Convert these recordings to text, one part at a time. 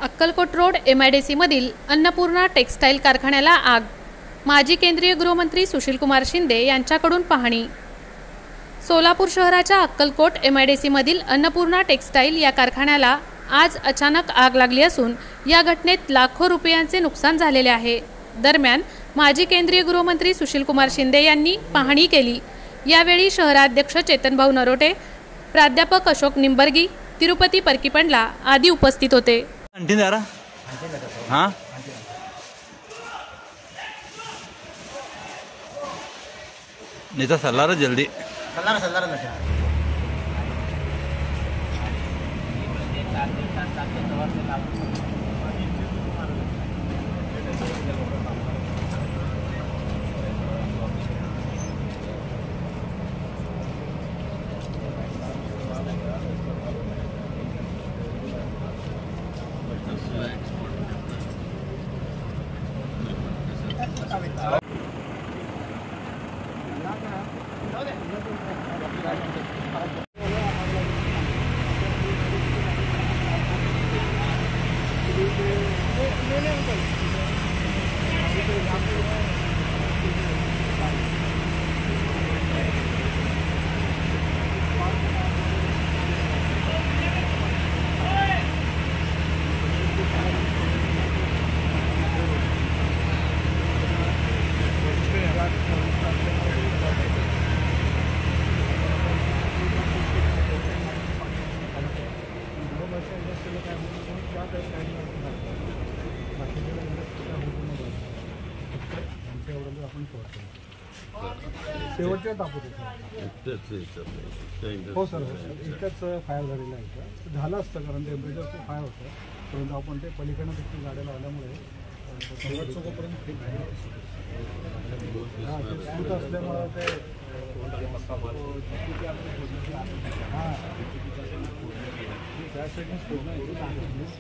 Akkalkot road MIDC मधील Annapurna textile कारखान्याला आग। माजी केंद्रीय गृहमंत्री सुशीलकुमार शिंदे यांच्याकडून पाहणी। सोलापूर शहराच्या अक्कलकोट MIDC मधील अन्नपूर्णा टेक्सटाईल या कारखान्याला आज अचानक आग लागली असून या घटनेत लाखो रुपयांचे नुकसान झालेले आहे। दरम्यान माजी केंद्रीय गृहमंत्री सुशीलकुमार शिंदे यांनी पाहणी केली। यावेळी शहराध्यक्ष चेतनभाऊ नरोटे, प्राध्यापक अशोक निंबर्गी, तिरुपती परकीपंडला आदी उपस्थित होते। हाँ नहीं तो सल्लारा जल्दी शेवटच्या तापूत हो सर, एकच फायर झालेला आहे। झालं असतं कारण टेम्परेचर खूप हाय होतं, परंतु आपण ते पलीकडनं देखील गाड्या लावल्यामुळे शेवटपर्यंत असल्यामुळे ते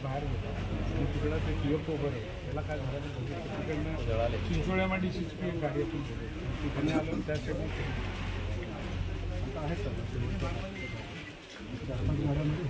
बाहेर तिकडं ते क्लिअर ओव्हर आहे, त्याला काय झालं तिकडनं चिंचोळ्या MIDCची एक गाडी तिकडनं आलं त्या साईडने आता आहे सर 4-5 गाड्यांमध्ये